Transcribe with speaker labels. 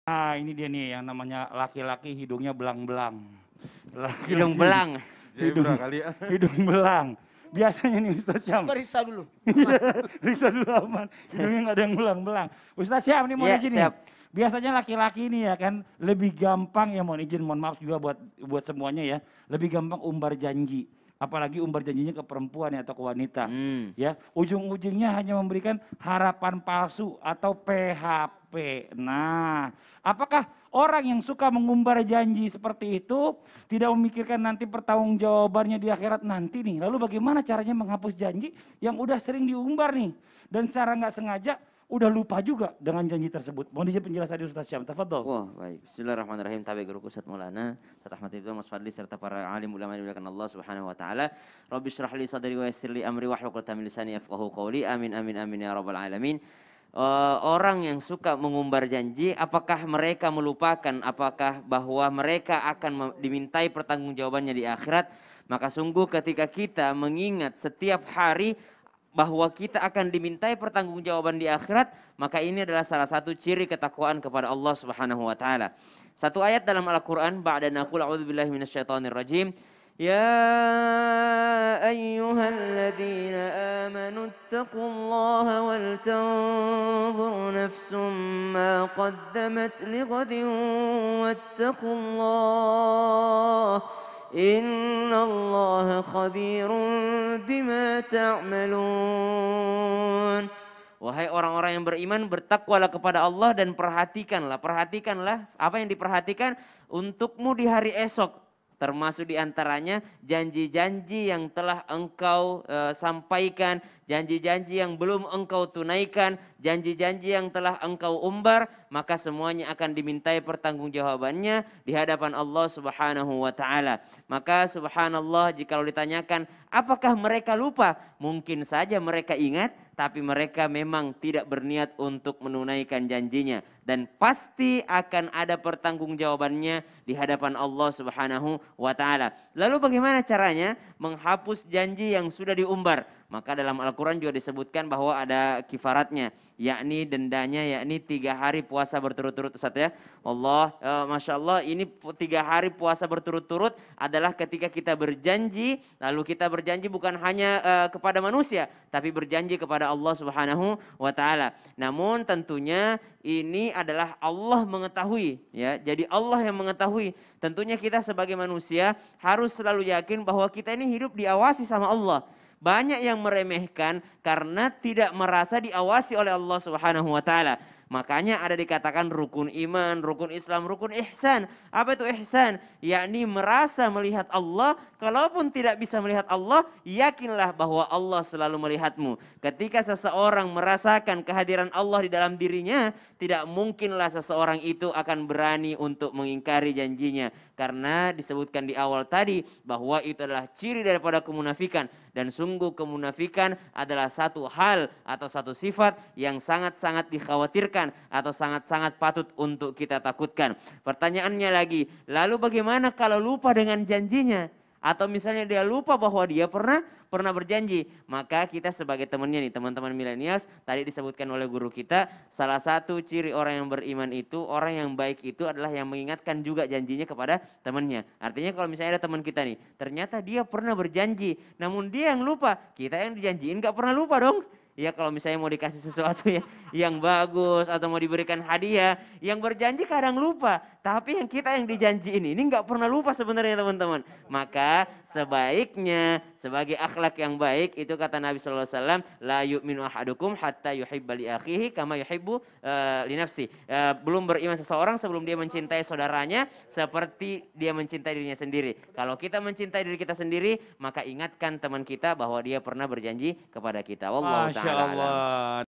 Speaker 1: Nah, ini dia nih yang namanya laki-laki hidungnya belang-belang.
Speaker 2: Hidung belang.
Speaker 1: Hidung,
Speaker 3: Zebra kali ya.
Speaker 1: hidung belang. Biasanya nih Ustaz Syam.
Speaker 4: Periksa dulu.
Speaker 1: Iya, periksa dulu aman. Hidungnya nggak ada yang belang-belang. Ustaz Syam nih mohon
Speaker 2: Ya,
Speaker 1: izin nih.
Speaker 2: siap.
Speaker 1: Biasanya laki-laki ini ya kan lebih gampang ya mohon izin, mohon maaf juga buat semuanya ya. Lebih gampang umbar janji. Apalagi umbar janjinya ke perempuan ya, atau ke wanita. Ya, ujung-ujungnya hanya memberikan harapan palsu atau PHP. Nah, apakah orang yang suka mengumbar janji seperti itu tidak memikirkan nanti pertanggungjawabannya di akhirat nanti nih? Lalu bagaimana caranya menghapus janji yang udah sering diumbar nih dan secara nggak sengaja udah lupa juga dengan janji tersebut? Mohon izin penjelasan dari Ustaz Syam, tafadhol.
Speaker 2: Wah, baik. Bismillahirrahmanirrahim. Tabi guruku Ustaz Maulana, Ustaz Ahmad Ridwan, Mas Fadli serta para alim ulama yang dimuliakan Allah Subhanahu wa taala. Rabbi shrah li sadri wa yassir li amri wahlul 'uqdatam min lisani yafqahu qawli. Amin amin amin ya rabbal alamin. Orang yang suka mengumbar janji, apakah mereka melupakan apakah bahwa mereka akan dimintai pertanggungjawabannya di akhirat? Maka sungguh ketika kita mengingat setiap hari bahwa kita akan dimintai pertanggungjawaban di akhirat, maka ini adalah salah satu ciri ketakwaan kepada Allah Subhanahu wa taala. Satu ayat dalam Al-Qur'an, ba'da naqul a'udzubillahi minasyaitonir rajim. Ya ayyuhalladzina amanu ittaqullaha wal tanzur nafsum ma qaddamat lighadin wattaqullah. Innallaha khabirun bima ta'malun. Wahai orang-orang yang beriman, bertakwalah kepada Allah dan perhatikanlah apa yang diperhatikan untukmu di hari esok. Termasuk diantaranya janji-janji yang telah engkau sampaikan, janji-janji yang belum engkau tunaikan, janji-janji yang telah engkau umbar, maka semuanya akan dimintai pertanggungjawabannya di hadapan Allah Subhanahu wa taala. Maka subhanallah, jikalau ditanyakan apakah mereka lupa? Mungkin saja mereka ingat, tapi mereka memang tidak berniat untuk menunaikan janjinya. Dan pasti akan ada pertanggungjawabannya di hadapan Allah Subhanahu wa taala. Lalu bagaimana caranya menghapus janji yang sudah diumbar? Maka dalam Al-Quran juga disebutkan bahwa ada kifaratnya, yakni dendanya, yakni 3 hari puasa berturut-turut, Ustaz ya. Masya Allah, ini 3 hari puasa berturut-turut adalah ketika kita berjanji, lalu kita berjanji bukan hanya kepada manusia, tapi berjanji kepada Allah Subhanahu wa taala. Namun tentunya ini adalah Allah mengetahui, ya. Jadi Allah yang mengetahui. Tentunya kita sebagai manusia harus selalu yakin bahwa kita ini hidup diawasi sama Allah. Banyak yang meremehkan karena tidak merasa diawasi oleh Allah Subhanahu wa taala. Makanya ada dikatakan rukun iman, rukun Islam, rukun ihsan. Apa itu ihsan? Yakni merasa melihat Allah. Kalaupun tidak bisa melihat Allah, yakinlah bahwa Allah selalu melihatmu. Ketika seseorang merasakan kehadiran Allah di dalam dirinya, tidak mungkinlah seseorang itu akan berani untuk mengingkari janjinya. Karena disebutkan di awal tadi bahwa itu adalah ciri daripada kemunafikan. Dan sungguh kemunafikan adalah satu hal atau satu sifat yang sangat-sangat dikhawatirkan atau sangat-sangat patut untuk kita takutkan. Pertanyaannya lagi, lalu bagaimana kalau lupa dengan janjinya? Atau misalnya dia lupa bahwa dia pernah berjanji. Maka kita sebagai temannya nih, teman-teman milenials, tadi disebutkan oleh guru kita, salah satu ciri orang yang beriman itu, orang yang baik itu adalah yang mengingatkan juga janjinya kepada temannya. Artinya kalau misalnya ada teman kita nih, ternyata dia pernah berjanji, namun dia yang lupa, kita yang dijanjiin gak pernah lupa dong. Ya kalau misalnya mau dikasih sesuatu ya yang bagus atau mau diberikan hadiah, yang berjanji kadang lupa. Tapi yang kita yang dijanjiin ini nggak pernah lupa sebenarnya teman-teman. Maka sebaiknya sebagai akhlak yang baik itu kata Nabi SAW, la yu'minu ahadukum hatta yuhibba li akhihi kama yuhibbu li nafsi. Belum beriman seseorang sebelum dia mencintai saudaranya seperti dia mencintai dirinya sendiri. Kalau kita mencintai diri kita sendiri, maka ingatkan teman kita bahwa dia pernah berjanji kepada kita. Wallahu ta'ala.
Speaker 1: Masya Allah.